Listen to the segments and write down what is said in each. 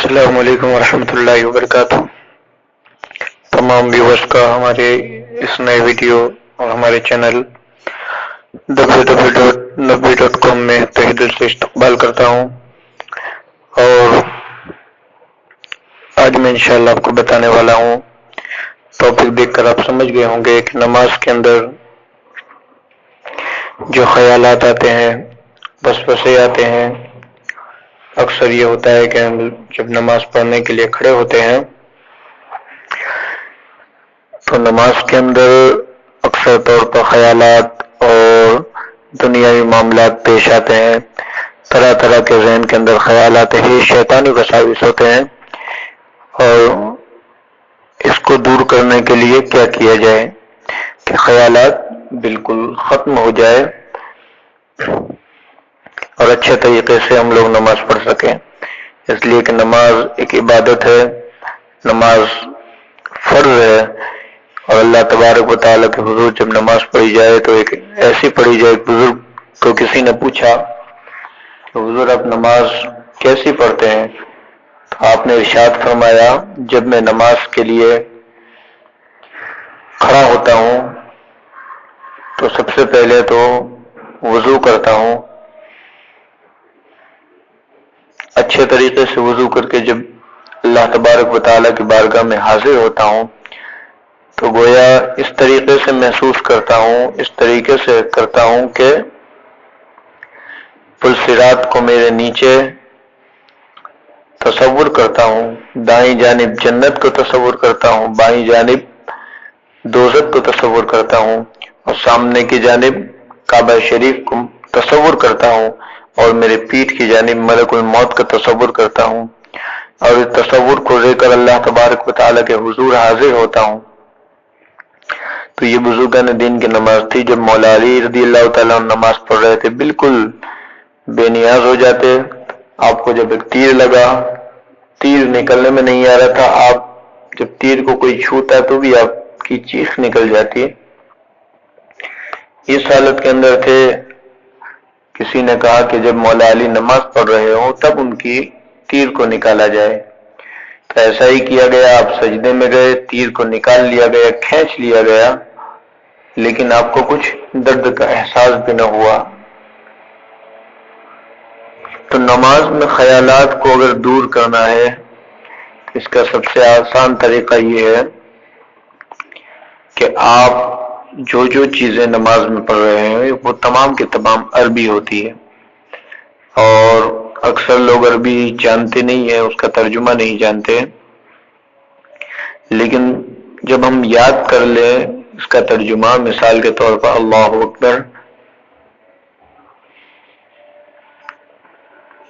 السلام علیکم ورحمۃ اللہ وبرکاتہ۔ تمام ویورز کا ہمارے اس نئے ویڈیو اور ہمارے چینل www.nabi.com میں تہہ دل سے استقبال کرتا ہوں، اور آج میں انشاءاللہ آپ کو بتانے والا ہوں، ٹاپک دیکھ کر آپ سمجھ گئے ہوں گے کہ نماز کے اندر جو خیالات آتے ہیں، وسوسے آتے ہیں، اکثر یہ ہوتا ہے کہ ہم جب نماز پڑھنے کے لیے کھڑے ہوتے ہیں تو نماز کے اندر اکثر طور پر خیالات اور دنیاوی معاملات پیش آتے ہیں، طرح طرح کے ذہن کے اندر خیالات ہی شیطانی وساوس ہوتے ہیں، اور اس کو دور کرنے کے لیے کیا کیا جائے کہ خیالات بالکل ختم ہو جائے اور اچھے طریقے سے ہم لوگ نماز پڑھ سکیں۔ اس لیے کہ نماز ایک عبادت ہے، نماز فرض ہے، اور اللہ تبارک و تعالیٰ کے حضور جب نماز پڑھی جائے تو ایک ایسی پڑھی جائے۔ بزرگ کو کسی نے پوچھا کہ حضور آپ نماز کیسی پڑھتے ہیں؟ تو آپ نے ارشاد فرمایا، جب میں نماز کے لیے کھڑا ہوتا ہوں تو سب سے پہلے تو وضو کرتا ہوں، اچھے طریقے سے وضو کر کے جب اللہ تبارک و تعالیٰ کی بارگاہ میں حاضر ہوتا ہوں تو گویا اس طریقے سے محسوس کرتا ہوں، اس طریقے سے کرتا ہوں کہ پل صراط کو میرے نیچے تصور کرتا ہوں، دائیں جانب جنت کو تصور کرتا ہوں، بائیں جانب دوزخ کو تصور کرتا ہوں، اور سامنے کی جانب کعبہ شریف کو تصور کرتا ہوں، اور میرے پیٹھ کی جانب ملک الموت کا تصور کرتا ہوں، اور اس تصور کو لے کر اللہ تبارک و تعالیٰ کے حضور حاضر ہوتا ہوں۔ تو یہ بزرگان دین کی نماز تھی۔ جب مولا علی رضی اللہ تعالیٰ عنہ نماز پڑھ رہے تھے، بالکل بے نیاز ہو جاتے۔ آپ کو جب ایک تیر لگا، تیر نکلنے میں نہیں آ رہا تھا، آپ جب تیر کو کوئی چھوتا تو بھی آپ کی چیخ نکل جاتی۔ اس حالت کے اندر تھے۔ کسی نے کہا کہ جب مولا علی نماز پڑھ رہے ہوں تب ان کی تیر کو نکالا جائے، تو ایسا ہی کیا گیا۔ آپ سجدے میں گئے، تیر کو نکال لیا گیا، کھینچ لیا گیا، لیکن آپ کو کچھ درد کا احساس بھی نہ ہوا۔ تو نماز میں خیالات کو اگر دور کرنا ہے، اس کا سب سے آسان طریقہ یہ ہے کہ آپ جو چیزیں نماز میں پڑھ رہے ہیں وہ تمام کی تمام عربی ہوتی ہے، اور اکثر لوگ عربی جانتے نہیں ہیں، اس کا ترجمہ نہیں جانتے، لیکن جب ہم یاد کر لیں اس کا ترجمہ، مثال کے طور پر اللہ اکبر،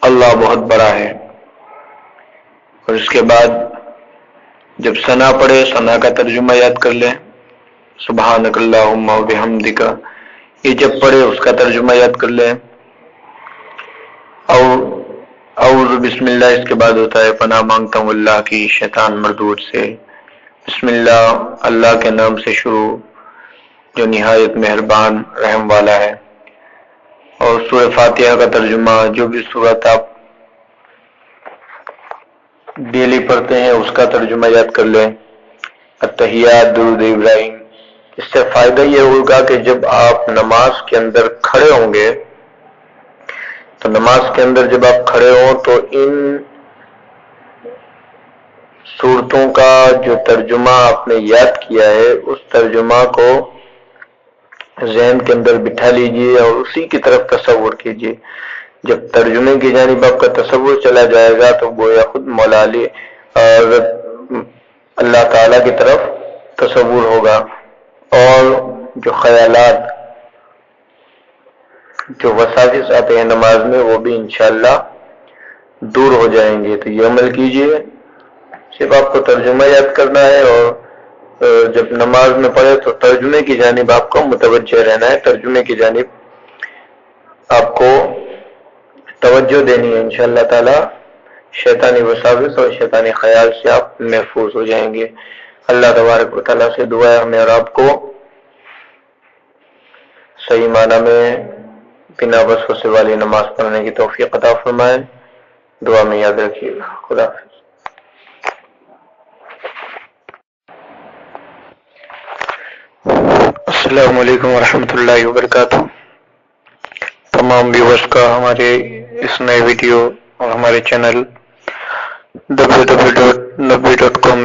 اللہ بہت بڑا ہے، اور اس کے بعد جب ثنا پڑھے، ثنا کا ترجمہ یاد کر لیں، سبحانک اللہم و بحمدک، یہ جب پڑھے اس کا ترجمہ یاد کر لیں، اعوذ بسم اللہ اس کے بعد ہوتا ہے پناہ مانگتا ہوں اللہ کی شیطان مردود سے، بسم اللہ اللہ کے نام سے شروع جو نہایت مہربان رحم والا ہے، اور سورہ فاتحہ کا ترجمہ، جو بھی سورت آپ ڈیلی پڑھتے ہیں اس کا ترجمہ یاد کر لیں، التحیات درود ابراہیم۔ اس سے فائدہ یہ ہوگا کہ جب آپ نماز کے اندر کھڑے ہوں گے تو نماز کے اندر جب آپ کھڑے ہوں تو ان صورتوں کا جو ترجمہ آپ نے یاد کیا ہے اس ترجمہ کو ذہن کے اندر بٹھا لیجئے اور اسی کی طرف تصور کیجئے۔ جب ترجمے کی جانب آپ کا تصور چلا جائے گا تو گویا خود مولا علی اللہ تعالیٰ کی طرف تصور ہوگا، اور جو خیالات، جو وساوس آتے ہیں نماز میں، وہ بھی انشاءاللہ دور ہو جائیں گے۔ تو یہ عمل کیجئے، صرف آپ کو ترجمہ یاد کرنا ہے، اور جب نماز میں پڑھے تو ترجمے کی جانب آپ کو متوجہ رہنا ہے، ترجمے کی جانب آپ کو توجہ دینی ہے، انشاءاللہ تعالی شیطانی وساوس اور شیطانی خیال سے آپ محفوظ ہو جائیں گے۔ اللہ تبارک و تعالیٰ سے دعا ہے ہمیں اور آپ کو صحیح معنی میں بنا وسوسے والی نماز پڑھنے کی توفیق عطا فرمائے۔ دعا میں یاد رکھیے گا۔ خدا حافظ۔ السلام علیکم ورحمۃ اللہ وبرکاتہ۔ تمام ویورز کا ہمارے اس نئے ویڈیو اور ہمارے چینل www.nabbi.com